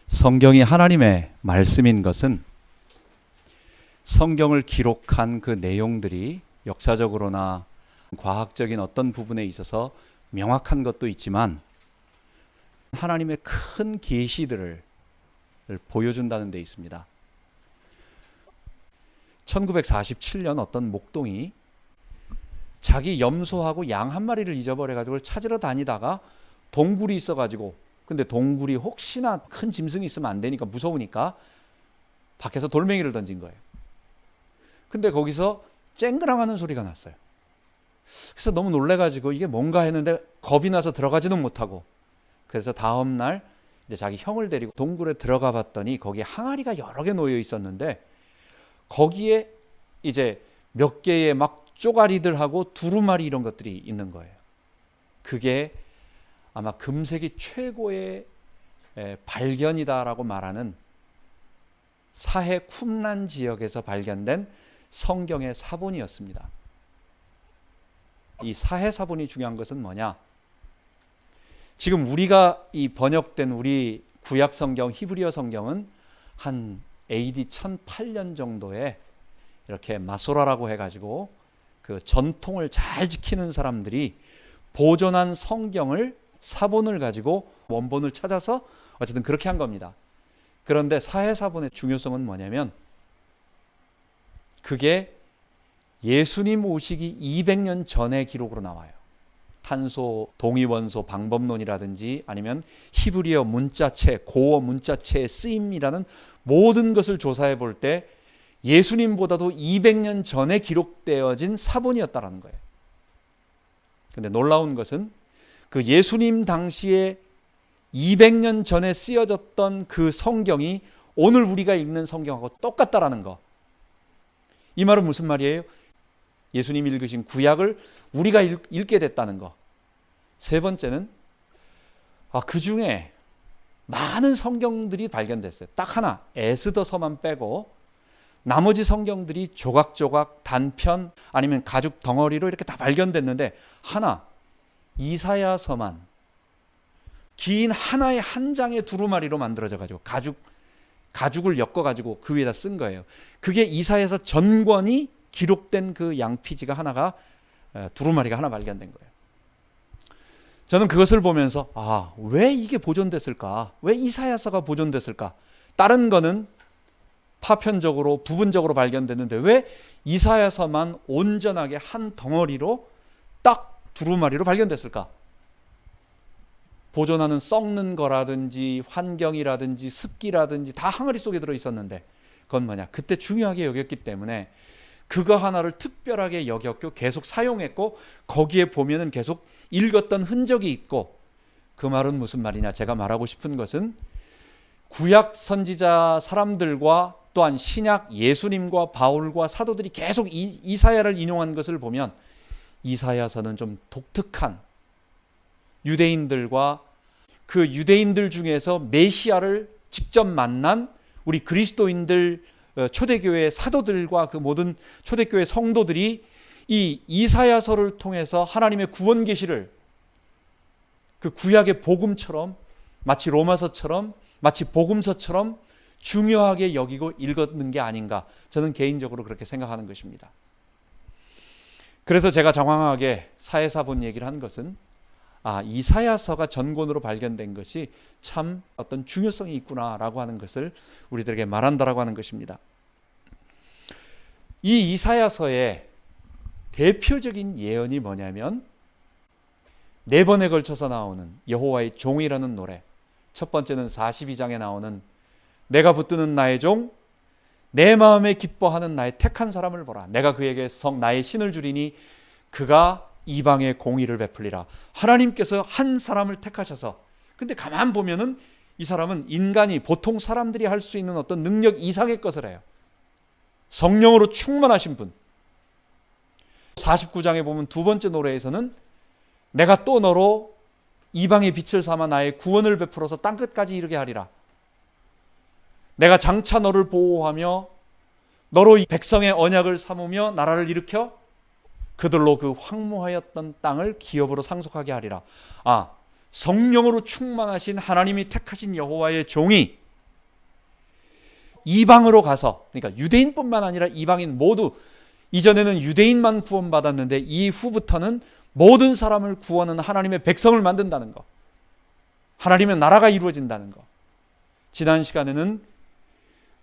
성경이 하나님의 말씀인 것은 성경을 기록한 그 내용들이 역사적으로나 과학적인 어떤 부분에 있어서 명확한 것도 있지만 하나님의 큰 계시들을 보여준다는 데 있습니다. 1947년 어떤 목동이 자기 염소하고 양 한 마리를 잊어버려가지고 찾으러 다니다가 동굴이 있어가지고, 근데 동굴이 혹시나 큰 짐승이 있으면 안 되니까 무서우니까 밖에서 돌멩이를 던진 거예요. 근데 거기서 쨍그랑하는 소리가 났어요. 그래서 너무 놀래가지고 이게 뭔가 했는데 겁이 나서 들어가지는 못하고, 그래서 다음날 이제 자기 형을 데리고 동굴에 들어가 봤더니 거기에 항아리가 여러 개 놓여 있었는데 거기에 이제 몇 개의 막 쪼가리들하고 두루마리 이런 것들이 있는 거예요. 그게 아마 금세기 최고의 발견이다라고 말하는 사해 쿰란 지역에서 발견된 성경의 사본이었습니다. 이 사해 사본이 중요한 것은 뭐냐? 지금 우리가 이 번역된 우리 구약 성경 히브리어 성경은 한 AD 1008년 정도에 이렇게 마소라라고 해가지고 그 전통을 잘 지키는 사람들이 보존한 성경을 사본을 가지고 원본을 찾아서 어쨌든 그렇게 한 겁니다. 그런데 사해 사본의 중요성은 뭐냐면 그게 예수님 오시기 200년 전의 기록으로 나와요. 탄소 동위원소 방법론이라든지 아니면 히브리어 문자체, 고어 문자체의 쓰임이라는 모든 것을 조사해 볼 때 예수님보다도 200년 전에 기록되어진 사본이었다라는 거예요. 그런데 놀라운 것은 그 예수님 당시에 200년 전에 쓰여졌던 그 성경이 오늘 우리가 읽는 성경하고 똑같다라는 거. 이 말은 무슨 말이에요? 예수님이 읽으신 구약을 우리가 읽게 됐다는 거. 세 번째는 그 중에 많은 성경들이 발견됐어요. 딱 하나, 에스더서만 빼고 나머지 성경들이 조각조각 단편 아니면 가죽 덩어리로 이렇게 다 발견됐는데 하나, 이사야서만 긴 하나의 한 장의 두루마리로 만들어져 가지고 가죽을 엮어 가지고 그 위에다 쓴 거예요. 그게 이사야서 전권이 기록된 그 양피지가 하나가 두루마리가 하나 발견된 거예요. 저는 그것을 보면서 왜 이게 보존됐을까? 왜 이사야서가 보존됐을까? 다른 거는 파편적으로 부분적으로 발견됐는데 왜 이사야서만 온전하게 한 덩어리로 딱 두루마리로 발견됐을까? 보존하는 썩는 거라든지 환경이라든지 습기라든지 다 항아리 속에 들어 있었는데 그건 뭐냐? 그때 중요하게 여겼기 때문에 그거 하나를 특별하게 여겼고 계속 사용했고 거기에 보면은 계속 읽었던 흔적이 있고, 그 말은 무슨 말이냐? 제가 말하고 싶은 것은 구약 선지자 사람들과 또한 신약 예수님과 바울과 사도들이 계속 이사야를 인용한 것을 보면 이사야서는 좀 독특한, 유대인들과 그 유대인들 중에서 메시아를 직접 만난 우리 그리스도인들, 초대교회 사도들과 그 모든 초대교회 성도들이 이 이사야서를 통해서 하나님의 구원 계시를 그 구약의 복음처럼, 마치 로마서처럼, 마치 복음서처럼 중요하게 여기고 읽었는 게 아닌가, 저는 개인적으로 그렇게 생각하는 것입니다. 그래서 제가 장황하게 사해사본 얘기를 한 것은 이사야서가 전권으로 발견된 것이 참 어떤 중요성이 있구나라고 하는 것을 우리들에게 말한다라고 하는 것입니다. 이 이사야서의 대표적인 예언이 뭐냐면 4번에 걸쳐서 나오는 여호와의 종이라는 노래. 첫 번째는 42장에 나오는 내가 붙드는 나의 종, 내 마음에 기뻐하는 나의 택한 사람을 보라. 내가 그에게 나의 신을 주리니 그가 이방의 공의를 베풀리라. 하나님께서 한 사람을 택하셔서, 근데 가만 보면은 이 사람은 인간이, 보통 사람들이 할 수 있는 어떤 능력 이상의 것을 해요. 성령으로 충만하신 분. 49장에 보면 두 번째 노래에서는 내가 또 너로 이방의 빛을 삼아 나의 구원을 베풀어서 땅끝까지 이르게 하리라. 내가 장차 너를 보호하며 너로 백성의 언약을 삼으며 나라를 일으켜 그들로 그 황무하였던 땅을 기업으로 상속하게 하리라. 성령으로 충만하신 하나님이 택하신 여호와의 종이 이방으로 가서, 그러니까 유대인뿐만 아니라 이방인 모두, 이전에는 유대인만 구원받았는데 이후부터는 모든 사람을 구원하는 하나님의 백성을 만든다는 것, 하나님의 나라가 이루어진다는 것. 지난 시간에는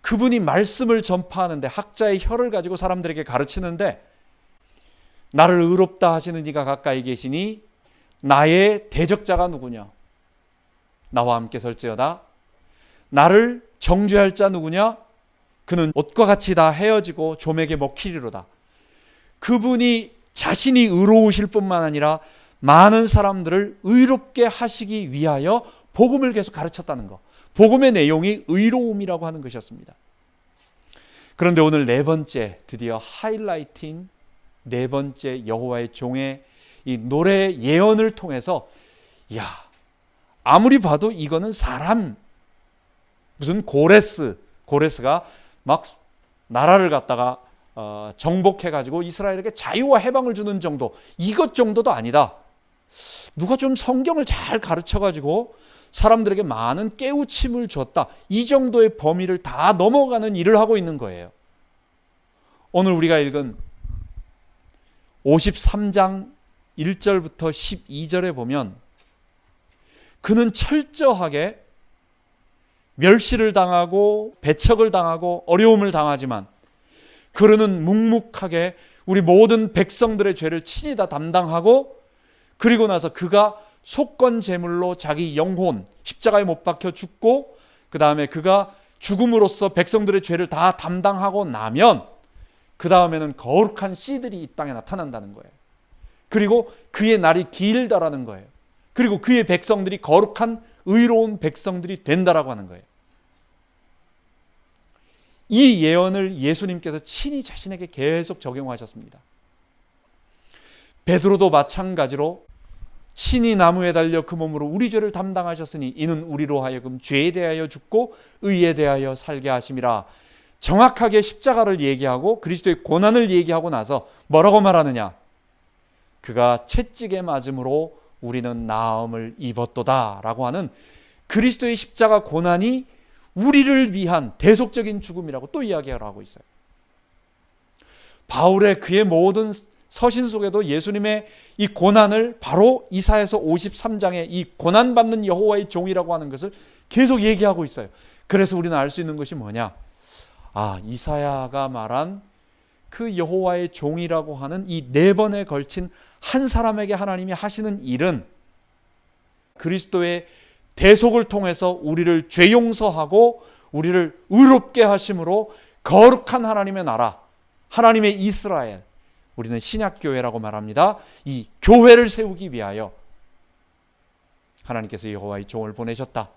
그분이 말씀을 전파하는데 학자의 혀를 가지고 사람들에게 가르치는데, 나를 의롭다 하시는 이가 가까이 계시니 나의 대적자가 누구냐? 나와 함께 설지어다. 나를 정죄할 자 누구냐? 그는 옷과 같이 다 헤어지고 좀에게 먹히리로다. 그분이 자신이 의로우실 뿐만 아니라 많은 사람들을 의롭게 하시기 위하여 복음을 계속 가르쳤다는 것. 복음의 내용이 의로움이라고 하는 것이었습니다. 그런데 오늘 네 번째, 드디어 하이라이트인 네 번째 여호와의 종의 이 노래 예언을 통해서, 야, 아무리 봐도 이거는 사람, 무슨 고레스가 막 나라를 갖다가 정복해가지고 이스라엘에게 자유와 해방을 주는 정도, 이것 정도도 아니다. 누가 좀 성경을 잘 가르쳐가지고 사람들에게 많은 깨우침을 줬다, 이 정도의 범위를 다 넘어가는 일을 하고 있는 거예요. 오늘 우리가 읽은 53장 1절부터 12절에 보면 그는 철저하게 멸시를 당하고 배척을 당하고 어려움을 당하지만 그는 묵묵하게 우리 모든 백성들의 죄를 친히 다 담당하고, 그리고 나서 그가 속건 제물로 자기 영혼 십자가에 못 박혀 죽고, 그 다음에 그가 죽음으로써 백성들의 죄를 다 담당하고 나면 그 다음에는 거룩한 씨들이 이 땅에 나타난다는 거예요. 그리고 그의 날이 길다라는 거예요. 그리고 그의 백성들이 거룩한 의로운 백성들이 된다라고 하는 거예요. 이 예언을 예수님께서 친히 자신에게 계속 적용하셨습니다. 베드로도 마찬가지로 친히 나무에 달려 그 몸으로 우리 죄를 담당하셨으니 이는 우리로 하여금 죄에 대하여 죽고 의에 대하여 살게 하심이라. 정확하게 십자가를 얘기하고 그리스도의 고난을 얘기하고 나서 뭐라고 말하느냐? 그가 채찍에 맞음으로 우리는 나음을 입었도다 라고 하는 그리스도의 십자가 고난이 우리를 위한 대속적인 죽음이라고 또 이야기를 하고 있어요. 바울의 그의 모든 서신 속에도 예수님의 이 고난을 바로 이사야서 53장에 이 고난받는 여호와의 종이라고 하는 것을 계속 얘기하고 있어요. 그래서 우리는 알 수 있는 것이 뭐냐? 아, 이사야가 말한 그 여호와의 종이라고 하는 이 네 번에 걸친 한 사람에게 하나님이 하시는 일은 그리스도의 대속을 통해서 우리를 죄 용서하고 우리를 의롭게 하심으로 거룩한 하나님의 나라, 하나님의 이스라엘, 우리는 신약교회라고 말합니다. 이 교회를 세우기 위하여 하나님께서 여호와의 종을 보내셨다.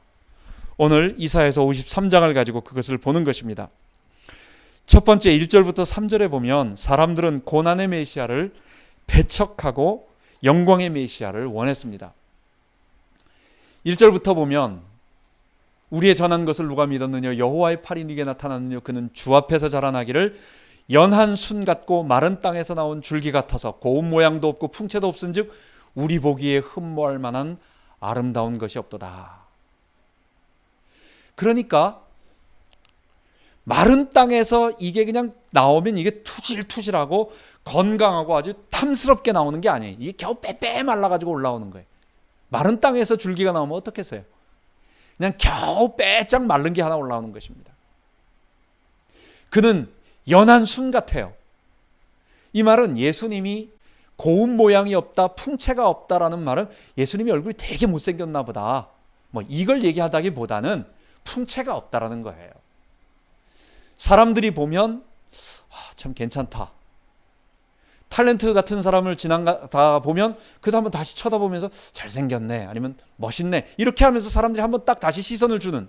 오늘 이사야서 53장을 가지고 그것을 보는 것입니다. 첫 번째 1절부터 3절에 보면 사람들은 고난의 메시아를 배척하고 영광의 메시아를 원했습니다. 1절부터 보면 우리의 전한 것을 누가 믿었느냐? 여호와의 팔이 네게 나타났느냐? 그는 주 앞에서 자라나기를 연한 순 같고 마른 땅에서 나온 줄기 같아서 고운 모양도 없고 풍채도 없은즉 우리 보기에 흠모할 만한 아름다운 것이 없도다. 그러니까 마른 땅에서 이게 그냥 나오면 이게 투실투실하고 건강하고 아주 탐스럽게 나오는 게 아니에요. 이게 겨우 빼빼 말라가지고 올라오는 거예요. 마른 땅에서 줄기가 나오면 어떻겠어요? 그냥 겨우 빼짝 마른 게 하나 올라오는 것입니다. 그는 연한 순 같아요. 이 말은 예수님이 고운 모양이 없다, 풍채가 없다라는 말은 예수님이 얼굴이 되게 못생겼나 보다, 뭐 이걸 얘기하다기보다는 풍채가 없다라는 거예요. 사람들이 보면 참 괜찮다, 탤런트 같은 사람을 지나가다 보면 그 다음은 다시 쳐다보면서 잘생겼네, 아니면 멋있네, 이렇게 하면서 사람들이 한번 딱 다시 시선을 주는.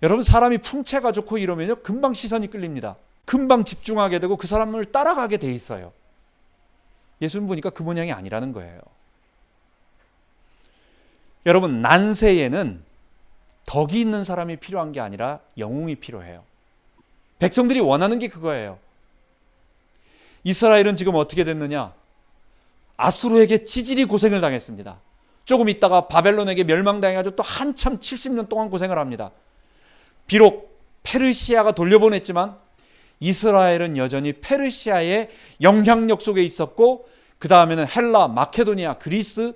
여러분, 사람이 풍채가 좋고 이러면요 금방 시선이 끌립니다. 금방 집중하게 되고 그 사람을 따라가게 돼 있어요. 예수님 보니까 그 모양이 아니라는 거예요. 여러분, 난세에는 덕이 있는 사람이 필요한 게 아니라 영웅이 필요해요. 백성들이 원하는 게 그거예요. 이스라엘은 지금 어떻게 됐느냐? 아수르에게 찌질이 고생을 당했습니다. 조금 있다가 바벨론에게 멸망당해가지고 또 한참 70년 동안 고생을 합니다. 비록 페르시아가 돌려보냈지만 이스라엘은 여전히 페르시아의 영향력 속에 있었고, 그 다음에는 헬라, 마케도니아, 그리스,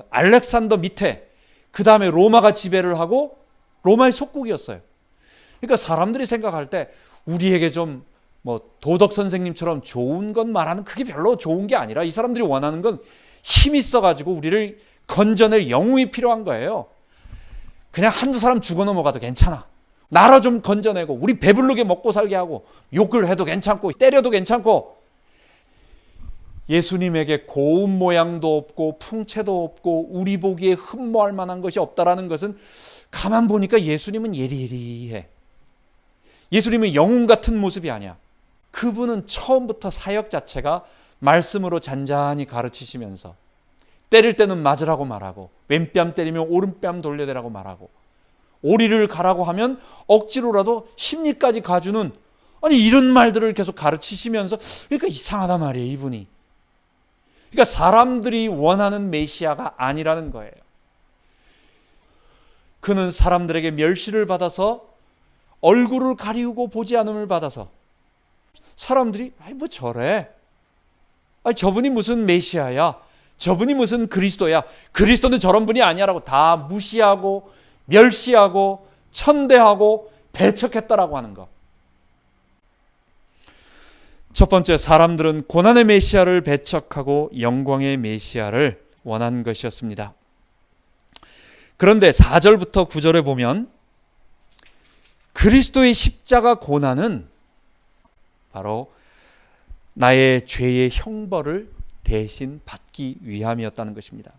알렉산더 밑에, 그 다음에 로마가 지배를 하고 로마의 속국이었어요. 그러니까 사람들이 생각할 때 우리에게 좀 도덕 선생님처럼 좋은 것 말하는 그게 별로 좋은 게 아니라, 이 사람들이 원하는 건 힘이 있어가지고 우리를 건져낼 영웅이 필요한 거예요. 그냥 한두 사람 죽어 넘어가도 괜찮아. 나라 좀 건져내고 우리 배부르게 먹고 살게 하고 욕을 해도 괜찮고 때려도 괜찮고. 예수님에게 고운 모양도 없고 풍채도 없고 우리 보기에 흠모할 만한 것이 없다라는 것은 가만 보니까 예수님은 예리예리해. 예수님은 영웅 같은 모습이 아니야. 그분은 처음부터 사역 자체가 말씀으로 잔잔히 가르치시면서 때릴 때는 맞으라고 말하고, 왼뺨 때리면 오른뺨 돌려대라고 말하고, 오리를 가라고 하면 억지로라도 심리까지 가주는, 아니 이런 말들을 계속 가르치시면서, 그러니까 이상하단 말이에요, 이분이. 그러니까 사람들이 원하는 메시아가 아니라는 거예요. 그는 사람들에게 멸시를 받아서, 얼굴을 가리우고 보지 않음을 받아서 사람들이 뭐 저래, 저분이 무슨 메시아야, 저분이 무슨 그리스도야, 그리스도는 저런 분이 아니야라고 다 무시하고 멸시하고 천대하고 배척했다라고 하는 것. 첫 번째, 사람들은 고난의 메시아를 배척하고 영광의 메시아를 원한 것이었습니다. 그런데 4절부터 9절에 보면 그리스도의 십자가 고난은 바로 나의 죄의 형벌을 대신 받기 위함이었다는 것입니다.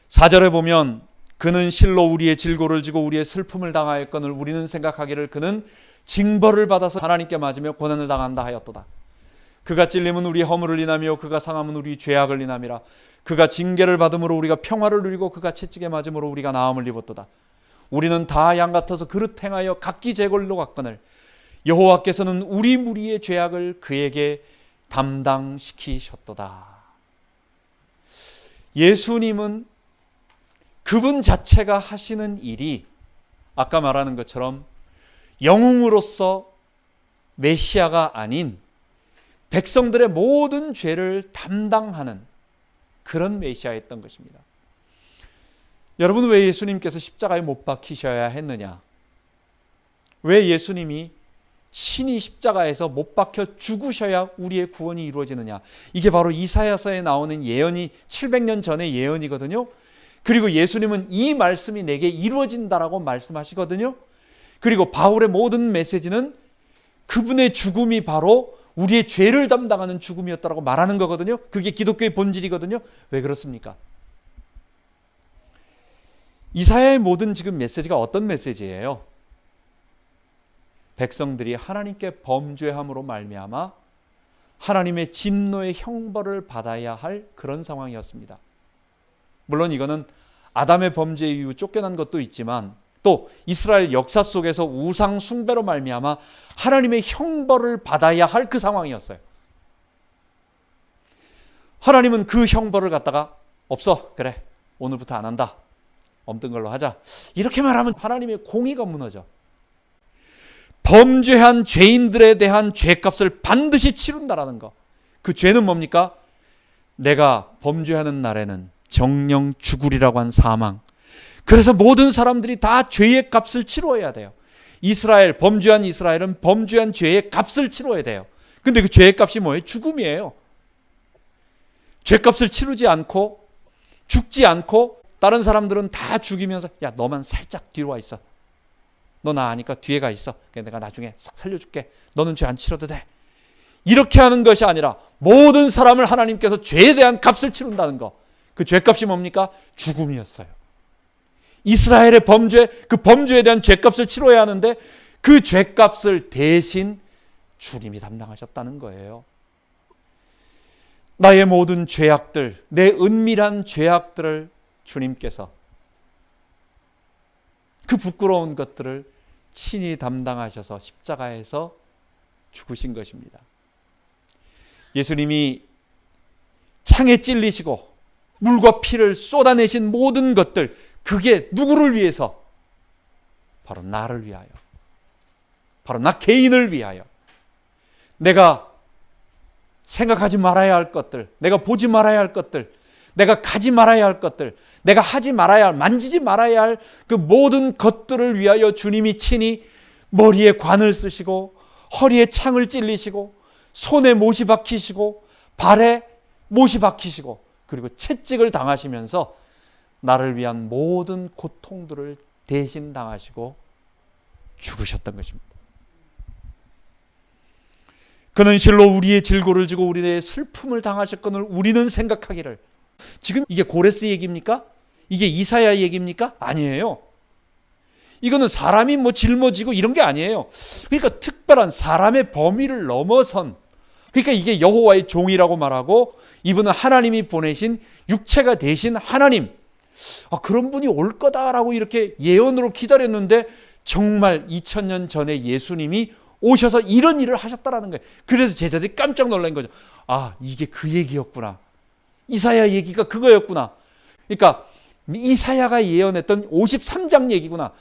4절에 보면 그는 실로 우리의 질고를 지고 우리의 슬픔을 당하였거늘 우리는 생각하기를 그는 징벌을 받아서 하나님께 맞으며 고난을 당한다 하였도다. 그가 찔림은 우리의 허물을 인하며 그가 상함은 우리 죄악을 인함이라. 그가 징계를 받음으로 우리가 평화를 누리고 그가 채찍에 맞음으로 우리가 나음을 입었도다. 우리는 다 양 같아서 그릇 행하여 각기 제 골로 갔거늘 여호와께서는 우리 무리의 죄악을 그에게 담당시키셨도다. 예수님은 그분 자체가 하시는 일이 아까 말하는 것처럼 영웅으로서 메시아가 아닌 백성들의 모든 죄를 담당하는 그런 메시아였던 것입니다. 여러분, 왜 예수님께서 십자가에 못 박히셔야 했느냐? 왜 예수님이 친히 십자가에서 못 박혀 죽으셔야 우리의 구원이 이루어지느냐? 이게 바로 이사야서에 나오는 예언이 700년 전의 예언이거든요. 그리고 예수님은 이 말씀이 내게 이루어진다라고 말씀하시거든요. 그리고 바울의 모든 메시지는 그분의 죽음이 바로 우리의 죄를 담당하는 죽음이었다라고 말하는 거거든요. 그게 기독교의 본질이거든요. 왜 그렇습니까? 이사야의 모든 지금 메시지가 어떤 메시지예요? 백성들이 하나님께 범죄함으로 말미암아 하나님의 진노의 형벌을 받아야 할 그런 상황이었습니다. 물론 이거는 아담의 범죄 이후 쫓겨난 것도 있지만 또 이스라엘 역사 속에서 우상 숭배로 말미암아 하나님의 형벌을 받아야 할 그 상황이었어요. 하나님은 그 형벌을 갖다가 없어, 그래 오늘부터 안 한다, 없던 걸로 하자, 이렇게 말하면 하나님의 공의가 무너져. 범죄한 죄인들에 대한 죄값을 반드시 치른다라는 거. 그 죄는 뭡니까? 내가 범죄하는 날에는 정령 죽으리라고 한 사망. 그래서 모든 사람들이 다 죄의 값을 치러야 돼요. 범죄한 이스라엘은 범죄한 죄의 값을 치러야 돼요. 근데 그 죄의 값이 뭐예요? 죽음이에요. 죄값을 치르지 않고 죽지 않고 다른 사람들은 다 죽이면서 야 너만 살짝 뒤로 와 있어. 너 나 아니까 뒤에 가 있어. 내가 나중에 싹 살려줄게. 너는 죄 안 치러도 돼. 이렇게 하는 것이 아니라 모든 사람을 하나님께서 죄에 대한 값을 치른다는 거. 그 죄값이 뭡니까? 죽음이었어요. 이스라엘의 그 범죄에 대한 죄값을 치러야 하는데 그 죄값을 대신 주님이 담당하셨다는 거예요. 나의 모든 죄악들, 내 은밀한 죄악들을 주님께서 그 부끄러운 것들을 친히 담당하셔서 십자가에서 죽으신 것입니다. 예수님이 창에 찔리시고 물과 피를 쏟아내신 모든 것들, 그게 누구를 위해서? 바로 나를 위하여, 바로 나 개인을 위하여 내가 생각하지 말아야 할 것들, 내가 보지 말아야 할 것들, 내가 가지 말아야 할 것들, 내가 하지 말아야 할, 만지지 말아야 할 그 모든 것들을 위하여 주님이 친히 머리에 관을 쓰시고 허리에 창을 찔리시고 손에 못이 박히시고 발에 못이 박히시고 그리고 채찍을 당하시면서 나를 위한 모든 고통들을 대신 당하시고 죽으셨던 것입니다. 그는 실로 우리의 질고를 지고 우리의 슬픔을 당하셨거늘 우리는 생각하기를. 지금 이게 고레스 얘기입니까? 이게 이사야 얘기입니까? 아니에요. 이거는 사람이 뭐 짊어지고 이런 게 아니에요. 그러니까 특별한 사람의 범위를 넘어선, 그러니까 이게 여호와의 종이라고 말하고 이분은 하나님이 보내신 육체가 되신 하나님, 그런 분이 올 거다라고 이렇게 예언으로 기다렸는데 정말 2000년 전에 예수님이 오셔서 이런 일을 하셨다라는 거예요. 그래서 제자들이 깜짝 놀란 거죠. 이게 그 얘기였구나. 이사야 얘기가 그거였구나. 그러니까 이사야가 예언했던 53장 얘기구나.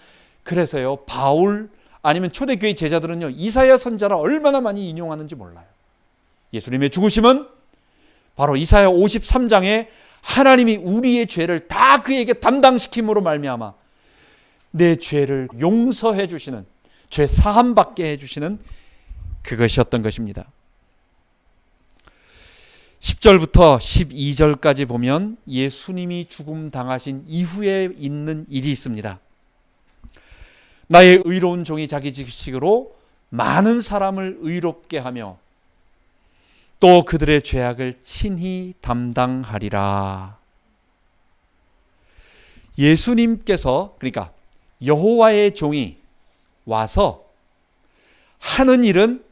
그래서요, 바울 아니면 초대교회 제자들은요, 이사야 선자를 얼마나 많이 인용하는지 몰라요. 예수님의 죽으심은 바로 이사야 53장에 하나님이 우리의 죄를 다 그에게 담당시킴으로 말미암아 내 죄를 용서해 주시는, 죄 사함받게 해주시는 그것이었던 것입니다. 10절부터 12절까지 보면 예수님이 죽음 당하신 이후에 있는 일이 있습니다. 나의 의로운 종이 자기 직식으로 많은 사람을 의롭게 하며 또 그들의 죄악을 친히 담당하리라. 예수님께서, 그러니까 여호와의 종이 와서 하는 일은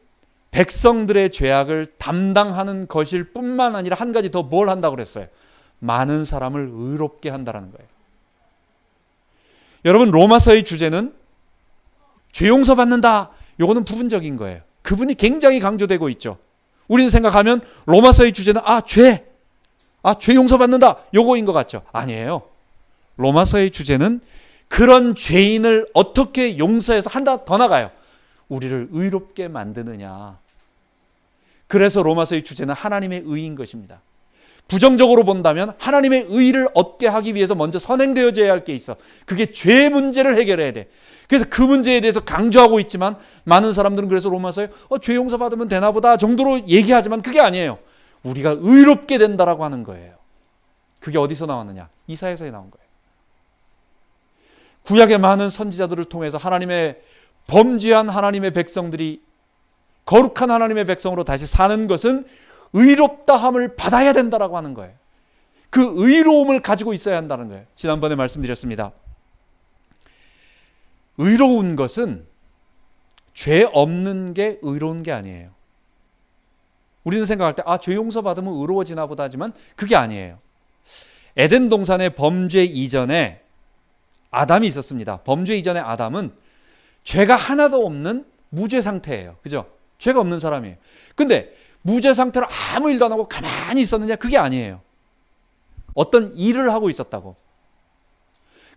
백성들의 죄악을 담당하는 것일 뿐만 아니라 한 가지 더 뭘 한다고 그랬어요? 많은 사람을 의롭게 한다는 거예요. 여러분, 로마서의 주제는 죄 용서 받는다. 요거는 부분적인 거예요. 그분이 굉장히 강조되고 있죠. 우리는 생각하면 로마서의 주제는 죄 용서 받는다. 요거인 것 같죠? 아니에요. 로마서의 주제는 그런 죄인을 어떻게 용서해서 한다 더 나가요. 우리를 의롭게 만드느냐. 그래서 로마서의 주제는 하나님의 의인 것입니다. 부정적으로 본다면 하나님의 의를 얻게 하기 위해서 먼저 선행되어져야 할 게 있어. 그게 죄 문제를 해결해야 돼. 그래서 그 문제에 대해서 강조하고 있지만 많은 사람들은 그래서 로마서에 죄 용서 받으면 되나 보다 정도로 얘기하지만 그게 아니에요. 우리가 의롭게 된다라고 하는 거예요. 그게 어디서 나왔느냐? 이사야서에 나온 거예요. 구약의 많은 선지자들을 통해서 하나님의 범죄한 하나님의 백성들이 거룩한 하나님의 백성으로 다시 사는 것은 의롭다함을 받아야 된다라고 하는 거예요. 그 의로움을 가지고 있어야 한다는 거예요. 지난번에 말씀드렸습니다. 의로운 것은 죄 없는 게 의로운 게 아니에요. 우리는 생각할 때 죄 용서 받으면 의로워지나 보다 하지만 그게 아니에요. 에덴 동산의 범죄 이전에 아담이 있었습니다. 범죄 이전에 아담은 죄가 하나도 없는 무죄 상태예요. 그죠? 죄가 없는 사람이에요. 근데 무죄 상태로 아무 일도 안 하고 가만히 있었느냐? 그게 아니에요. 어떤 일을 하고 있었다고.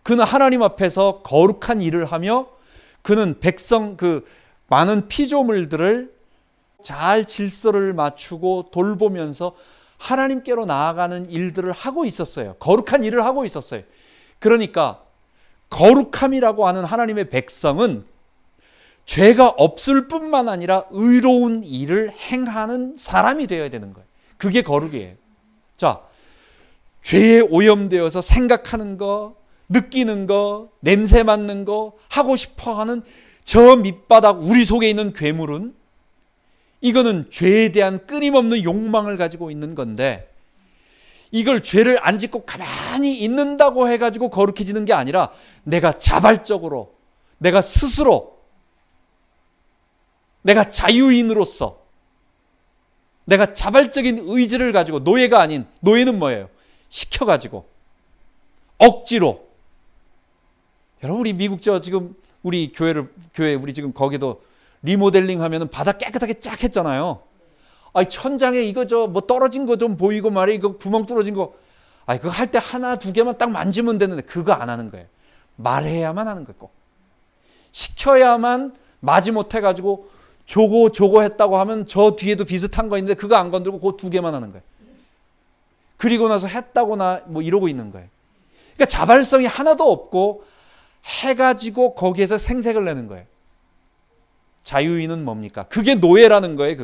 그는 하나님 앞에서 거룩한 일을 하며 그는 백성 그 많은 피조물들을 잘 질서를 맞추고 돌보면서 하나님께로 나아가는 일들을 하고 있었어요. 거룩한 일을 하고 있었어요. 그러니까 거룩함이라고 하는 하나님의 백성은 죄가 없을 뿐만 아니라 의로운 일을 행하는 사람이 되어야 되는 거예요. 그게 거룩이에요. 자, 죄에 오염되어서 생각하는 거, 느끼는 거, 냄새 맡는 거, 하고 싶어하는 저 밑바닥 우리 속에 있는 괴물은 이거는 죄에 대한 끊임없는 욕망을 가지고 있는 건데 이걸 죄를 안 짓고 가만히 있는다고 해가지고 거룩해지는 게 아니라 내가 자발적으로, 내가 스스로, 내가 자유인으로서 내가 자발적인 의지를 가지고 노예가 아닌, 노예는 뭐예요? 시켜가지고 억지로. 여러분, 우리 미국 지금 우리 교회 우리 지금 거기도 리모델링 하면은 바닥 깨끗하게 쫙 했잖아요. 천장에 이거 뭐 떨어진 거 좀 보이고 말이야. 이거 구멍 뚫어진 거. 그거 할 때 하나 두 개만 딱 만지면 되는데 그거 안 하는 거예요. 말해야만 하는 거예요. 꼭. 시켜야만 마지못해 가지고 조고 했다고 하면 저 뒤에도 비슷한 거 있는데 그거 안 건들고 그 두 개만 하는 거예요. 그리고 나서 했다고나 뭐 이러고 있는 거예요. 그러니까 자발성이 하나도 없고 해가지고 거기에서 생색을 내는 거예요. 자유인은 뭡니까? 그게 노예라는 거예요.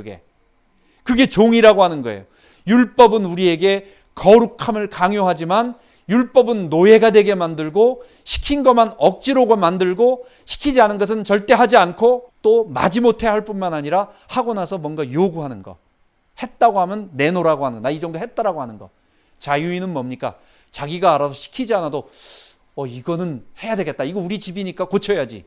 그게 종이라고 하는 거예요. 율법은 우리에게 거룩함을 강요하지만 율법은 노예가 되게 만들고 시킨 것만 억지로 만들고 시키지 않은 것은 절대 하지 않고 또 마지못해 할 뿐만 아니라 하고 나서 뭔가 요구하는 거. 했다고 하면 내놓으라고 하는 거. 나 이 정도 했다라고 하는 거. 자유인은 뭡니까? 자기가 알아서 시키지 않아도 이거는 해야 되겠다. 이거 우리 집이니까 고쳐야지.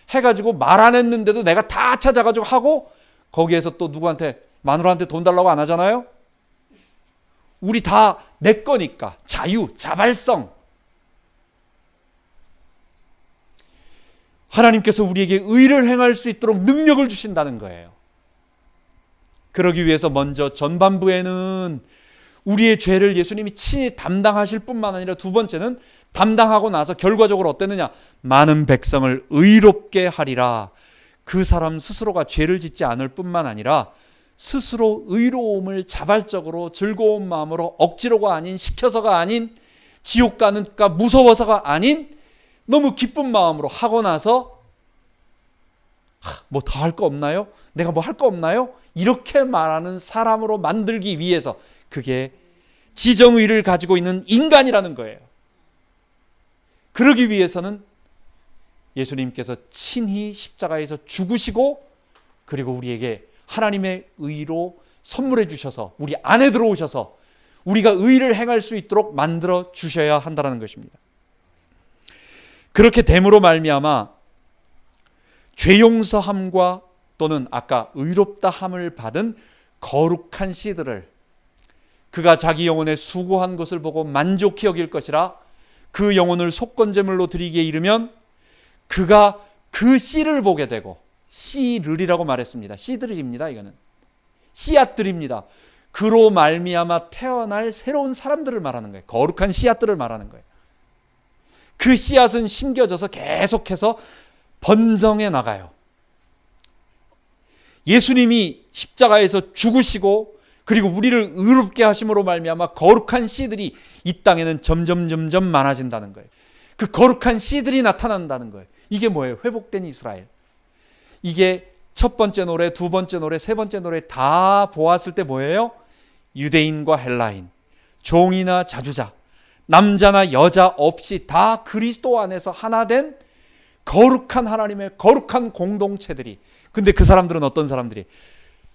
해가지고 말 안 했는데도 내가 다 찾아가지고 하고 거기에서 또 누구한테 마누라한테 돈 달라고 안 하잖아요. 우리 다 내 거니까. 자유, 자발성. 하나님께서 우리에게 의를 행할 수 있도록 능력을 주신다는 거예요. 그러기 위해서 먼저 전반부에는 우리의 죄를 예수님이 친히 담당하실 뿐만 아니라 두 번째는 담당하고 나서 결과적으로 어땠느냐? 많은 백성을 의롭게 하리라. 그 사람 스스로가 죄를 짓지 않을 뿐만 아니라 스스로 의로움을 자발적으로 즐거운 마음으로 억지로가 아닌 시켜서가 아닌 지옥 가는가 무서워서가 아닌 너무 기쁜 마음으로 하고 나서 뭐 더 할 거 없나요? 내가 뭐 할 거 없나요? 이렇게 말하는 사람으로 만들기 위해서 그게 지정의를 가지고 있는 인간이라는 거예요. 그러기 위해서는 예수님께서 친히 십자가에서 죽으시고 그리고 우리에게 하나님의 의로 선물해 주셔서 우리 안에 들어오셔서 우리가 의를 행할 수 있도록 만들어 주셔야 한다는 것입니다. 그렇게 됨으로 말미암아 죄 용서함과 또는 아까 의롭다함을 받은 거룩한 씨들을 그가 자기 영혼에 수고한 것을 보고 만족히 여길 것이라 그 영혼을 속건제물로 드리기에 이르면 그가 그 씨를 보게 되고 씨들이라고 말했습니다. 씨들입니다. 이거는 씨앗들입니다. 그로 말미암아 태어날 새로운 사람들을 말하는 거예요. 거룩한 씨앗들을 말하는 거예요. 그 씨앗은 심겨져서 계속해서 번성해 나가요. 예수님이 십자가에서 죽으시고 그리고 우리를 의롭게 하심으로 말미암아 거룩한 씨들이 이 땅에는 점점 많아진다는 거예요. 그 거룩한 씨들이 나타난다는 거예요. 이게 뭐예요? 회복된 이스라엘. 이게 첫 번째 노래, 두 번째 노래, 세 번째 노래 다 보았을 때 뭐예요? 유대인과 헬라인, 종이나 자주자, 남자나 여자 없이 다 그리스도 안에서 하나 된 거룩한 하나님의 거룩한 공동체들이. 근데 그 사람들은 어떤 사람들이?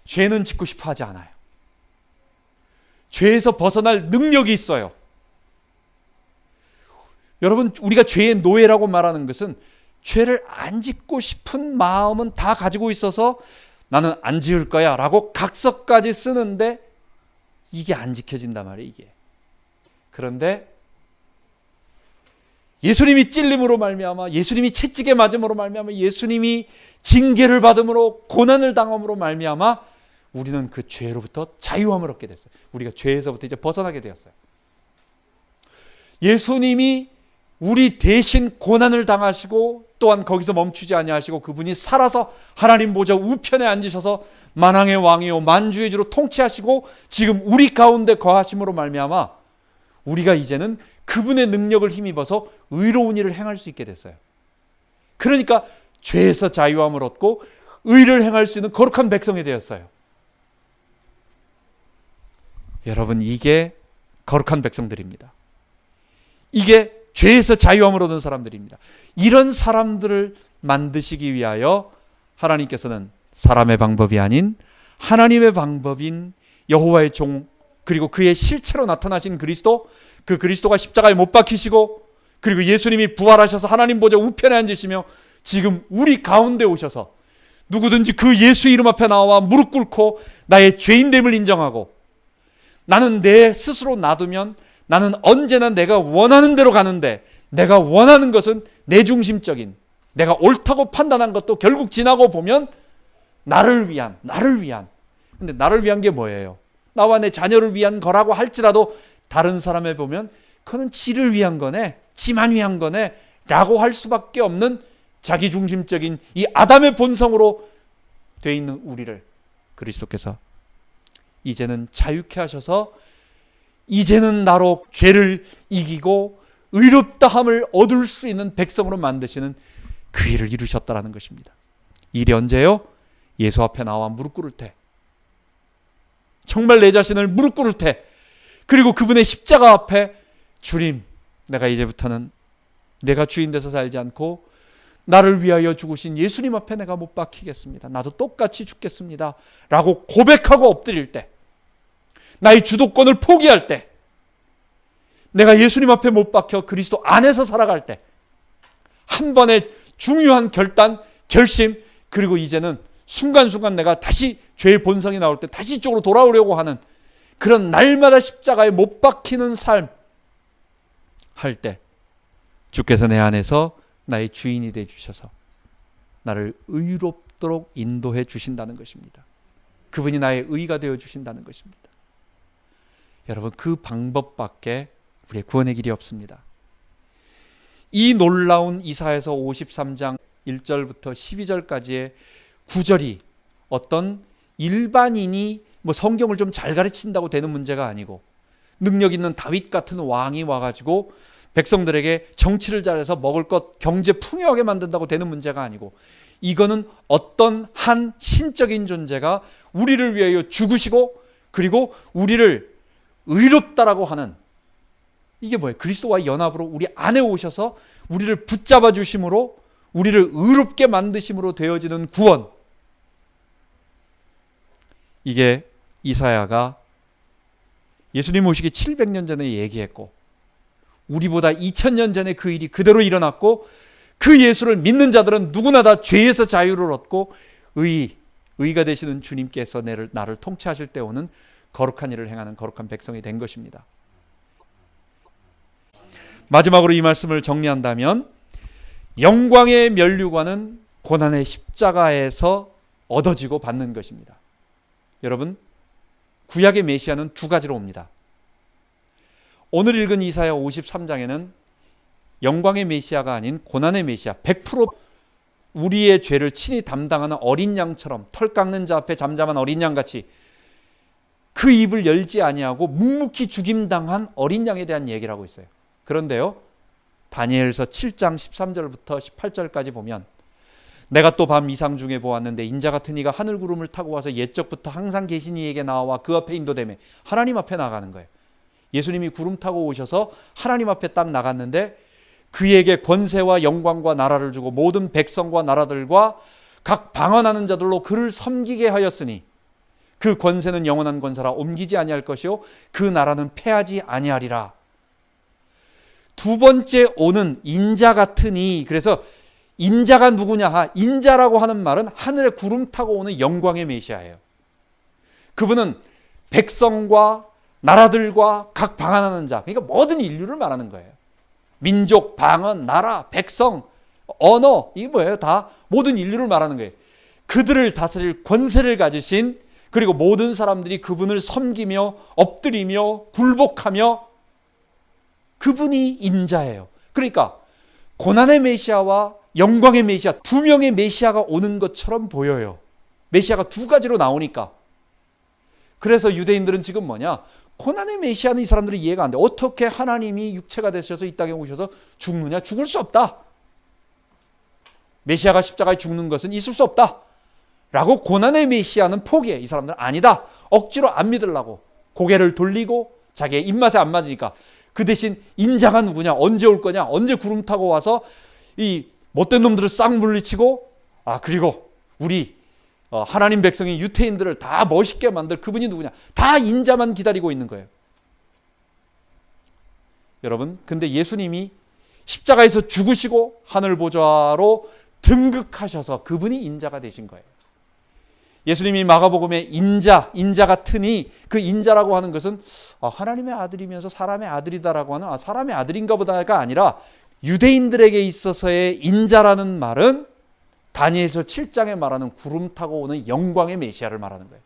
죄는 짓고 싶어 하지 않아요. 죄에서 벗어날 능력이 있어요. 여러분, 우리가 죄의 노예라고 말하는 것은 죄를 안 짓고 싶은 마음은 다 가지고 있어서 나는 안 지을 거야 라고 각서까지 쓰는데 이게 안 지켜진단 말이에요. 이게. 그런데 예수님이 찔림으로 말미암아, 예수님이 채찍에 맞음으로 말미암아, 예수님이 징계를 받음으로 고난을 당함으로 말미암아 우리는 그 죄로부터 자유함을 얻게 됐어요. 우리가 죄에서부터 이제 벗어나게 되었어요. 예수님이 우리 대신 고난을 당하시고 또한 거기서 멈추지 아니하시고 그분이 살아서 하나님 보좌 우편에 앉으셔서 만왕의 왕이요 만주의 주로 통치하시고 지금 우리 가운데 거하심으로 말미암아 우리가 이제는 그분의 능력을 힘입어서 의로운 일을 행할 수 있게 됐어요. 그러니까 죄에서 자유함을 얻고 의를 행할 수 있는 거룩한 백성이 되었어요. 여러분, 이게 거룩한 백성들입니다. 이게 죄에서 자유함을 얻은 사람들입니다. 이런 사람들을 만드시기 위하여 하나님께서는 사람의 방법이 아닌 하나님의 방법인 여호와의 종 그리고 그의 실체로 나타나신 그리스도, 그 그리스도가 십자가에 못 박히시고 그리고 예수님이 부활하셔서 하나님 보좌 우편에 앉으시며 지금 우리 가운데 오셔서 누구든지 그 예수 이름 앞에 나와 무릎 꿇고 나의 죄인됨을 인정하고 나는 내 스스로 놔두면 나는 언제나 내가 원하는 대로 가는데 내가 원하는 것은 내 중심적인 내가 옳다고 판단한 것도 결국 지나고 보면 나를 위한 근데 나를 위한 게 뭐예요? 나와 내 자녀를 위한 거라고 할지라도 다른 사람에 보면 그는 지를 위한 거네, 지만 위한 거네 라고 할 수밖에 없는 자기중심적인 이 아담의 본성으로 되어 있는 우리를 그리스도께서 이제는 자유케 하셔서 이제는 나로 죄를 이기고 의롭다함을 얻을 수 있는 백성으로 만드시는 그 일을 이루셨다라는 것입니다. 이 일이 언제요? 예수 앞에 나와 무릎 꿇을 때, 정말 내 자신을 무릎 꿇을 때, 그리고 그분의 십자가 앞에 주님, 내가 이제부터는 내가 주인 돼서 살지 않고 나를 위하여 죽으신 예수님 앞에 내가 못 박히겠습니다. 나도 똑같이 죽겠습니다. 라고 고백하고 엎드릴 때, 나의 주도권을 포기할 때, 내가 예수님 앞에 못 박혀 그리스도 안에서 살아갈 때, 한 번의 중요한 결단, 결심, 그리고 이제는 순간순간 내가 다시 죄의 본성이 나올 때 다시 이쪽으로 돌아오려고 하는 그런 날마다 십자가에 못 박히는 삶 할 때, 주께서 내 안에서 나의 주인이 되어 주셔서 나를 의롭도록 인도해 주신다는 것입니다. 그분이 나의 의가 되어 주신다는 것입니다. 여러분, 그 방법밖에 우리의 구원의 길이 없습니다. 이 놀라운 이사야서 53장 1절부터 12절까지의 구절이 어떤 일반인이 성경을 좀 잘 가르친다고 되는 문제가 아니고, 능력 있는 다윗 같은 왕이 와가지고 백성들에게 정치를 잘해서 먹을 것 경제 풍요하게 만든다고 되는 문제가 아니고, 이거는 어떤 한 신적인 존재가 우리를 위하여 죽으시고 그리고 우리를 의롭다라고 하는, 이게 뭐예요? 그리스도와 연합으로 우리 안에 오셔서 우리를 붙잡아 주심으로 우리를 의롭게 만드심으로 되어지는 구원. 이게 이사야가 예수님 오시기 700년 전에 얘기했고, 우리보다 2000년 전에 그 일이 그대로 일어났고, 그 예수를 믿는 자들은 누구나 다 죄에서 자유를 얻고 의가 되시는 주님께서 나를 통치하실 때 오는 거룩한 일을 행하는 거룩한 백성이 된 것입니다. 마지막으로 이 말씀을 정리한다면, 영광의 면류관은 고난의 십자가에서 얻어지고 받는 것입니다. 여러분, 구약의 메시아는 두 가지로 옵니다. 오늘 읽은 이사야 53장에는 영광의 메시아가 아닌 고난의 메시아, 100% 우리의 죄를 친히 담당하는 어린 양처럼, 털 깎는 자 앞에 잠잠한 어린 양같이 그 입을 열지 아니하고 묵묵히 죽임당한 어린 양에 대한 얘기를 하고 있어요. 그런데요, 다니엘서 7장 13절부터 18절까지 보면, 내가 또 밤 이상 중에 보았는데 인자 같은 이가 하늘 구름을 타고 와서 옛적부터 항상 계신 이에게 나와 그 앞에 인도되매, 하나님 앞에 나가는 거예요. 예수님이 구름 타고 오셔서 하나님 앞에 딱 나갔는데, 그에게 권세와 영광과 나라를 주고 모든 백성과 나라들과 각 방언하는 자들로 그를 섬기게 하였으니 그 권세는 영원한 권세라 옮기지 아니할 것이요 그 나라는 패하지 아니하리라. 두 번째 오는 인자 같으니, 그래서 인자가 누구냐? 인자라고 하는 말은 하늘에 구름 타고 오는 영광의 메시아예요. 그분은 백성과 나라들과 각 방언하는 자, 그러니까 모든 인류를 말하는 거예요. 민족, 방언, 나라, 백성, 언어, 이게 뭐예요? 다 모든 인류를 말하는 거예요. 그들을 다스릴 권세를 가지신, 그리고 모든 사람들이 그분을 섬기며 엎드리며 굴복하며, 그분이 인자예요. 그러니까 고난의 메시아와 영광의 메시아, 두 명의 메시아가 오는 것처럼 보여요. 메시아가 두 가지로 나오니까. 그래서 유대인들은 지금 뭐냐? 고난의 메시아는 이 사람들이 이해가 안 돼. 어떻게 하나님이 육체가 되셔서 이 땅에 오셔서 죽느냐? 죽을 수 없다. 메시아가 십자가에 죽는 것은 있을 수 없다. 라고 고난의 메시아는 포기해. 이 사람들은 아니다. 억지로 안 믿으려고 고개를 돌리고, 자기의 입맛에 안 맞으니까. 그 대신 인자가 누구냐? 언제 올 거냐? 언제 구름 타고 와서 이 못된 놈들을 싹 물리치고, 그리고 우리 하나님 백성인 유태인들을 다 멋있게 만들 그분이 누구냐? 다 인자만 기다리고 있는 거예요. 여러분, 근데 예수님이 십자가에서 죽으시고 하늘 보좌로 등극하셔서 그분이 인자가 되신 거예요. 예수님이 마가복음에 인자 같으니, 그 인자라고 하는 것은 하나님의 아들이면서 사람의 아들이다라고 하는 사람의 아들인가 보다가 아니라, 유대인들에게 있어서의 인자라는 말은 다니엘서 7장에 말하는 구름 타고 오는 영광의 메시아를 말하는 거예요.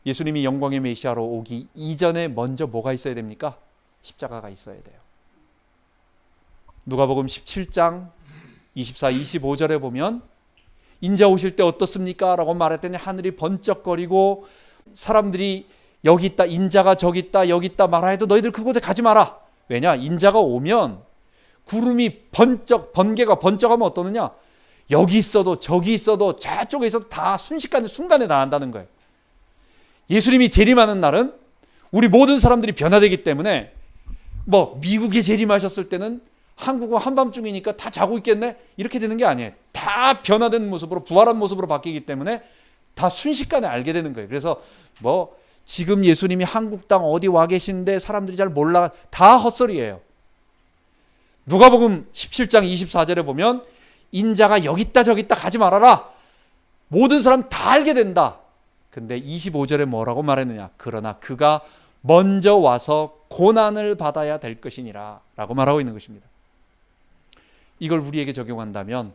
예수님이 영광의 메시아로 오기 이전에 먼저 뭐가 있어야 됩니까? 십자가가 있어야 돼요. 누가복음 17장 24, 25절에 보면 인자 오실 때 어떻습니까? 라고 말했더니 하늘이 번쩍거리고 사람들이 여기 있다, 인자가 저기 있다, 여기 있다 말하 해도 너희들 그곳에 가지 마라. 왜냐? 인자가 오면 구름이 번개가 번쩍하면 어떠느냐? 여기 있어도 저기 있어도 저쪽에 있어도 다 순간에 다 한다는 거예요. 예수님이 재림하는 날은 우리 모든 사람들이 변화되기 때문에 미국에 재림하셨을 때는 한국은 한밤중이니까 다 자고 있겠네? 이렇게 되는 게 아니에요. 다 변화된 모습으로 부활한 모습으로 바뀌기 때문에 다 순식간에 알게 되는 거예요. 그래서 지금 예수님이 한국 땅 어디 와 계신데 사람들이 잘 몰라, 다 헛소리예요. 누가복음 17장 24절에 보면 인자가 여기 있다 저기 있다 가지 말아라. 모든 사람 다 알게 된다. 근데 25절에 뭐라고 말했느냐? 그러나 그가 먼저 와서 고난을 받아야 될 것이니라 라고 말하고 있는 것입니다. 이걸 우리에게 적용한다면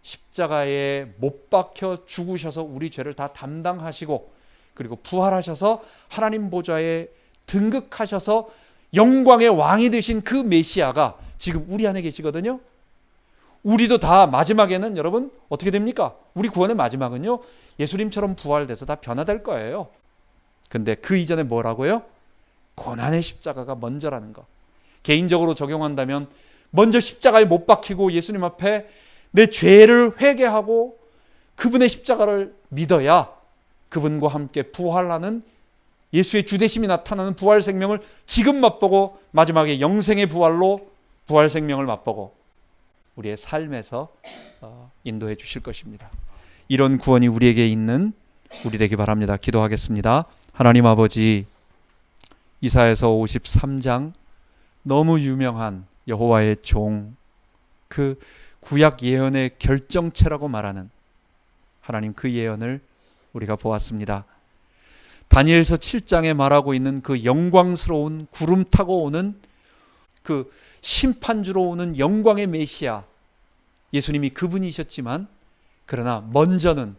십자가에 못 박혀 죽으셔서 우리 죄를 다 담당하시고 그리고 부활하셔서 하나님 보좌에 등극하셔서 영광의 왕이 되신 그 메시아가 지금 우리 안에 계시거든요. 우리도 다 마지막에는 여러분 어떻게 됩니까? 우리 구원의 마지막은요, 예수님처럼 부활돼서 다 변화될 거예요. 근데 그 이전에 뭐라고요? 고난의 십자가가 먼저라는 거. 개인적으로 적용한다면 먼저 십자가에 못 박히고 예수님 앞에 내 죄를 회개하고 그분의 십자가를 믿어야 그분과 함께 부활하는 예수의 주되심이 나타나는 부활 생명을 지금 맛보고 마지막에 영생의 부활로 부활 생명을 맛보고 우리의 삶에서 인도해 주실 것입니다. 이런 구원이 우리에게 있는 우리 되기 바랍니다. 기도하겠습니다. 하나님 아버지, 이사야서 53장 너무 유명한 여호와의 종, 그 구약 예언의 결정체라고 말하는 하나님 그 예언을 우리가 보았습니다. 다니엘서 7장에 말하고 있는 그 영광스러운 구름 타고 오는 그 심판주로 오는 영광의 메시아, 예수님이 그분이셨지만 그러나 먼저는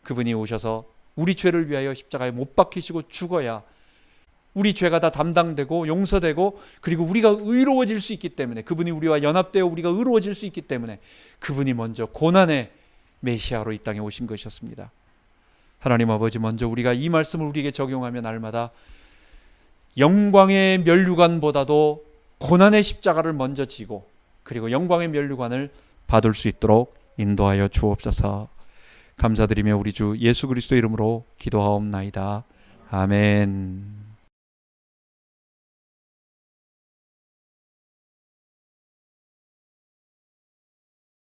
그분이 오셔서 우리 죄를 위하여 십자가에 못 박히시고 죽어야 우리 죄가 다 담당되고 용서되고 그리고 우리가 의로워질 수 있기 때문에, 그분이 우리와 연합되어 우리가 의로워질 수 있기 때문에 그분이 먼저 고난의 메시아로 이 땅에 오신 것이었습니다. 하나님 아버지, 먼저 우리가 이 말씀을 우리에게 적용하며 날마다 영광의 면류관보다도 고난의 십자가를 먼저 지고 그리고 영광의 면류관을 받을 수 있도록 인도하여 주옵소서. 감사드리며 우리 주 예수 그리스도 이름으로 기도하옵나이다. 아멘.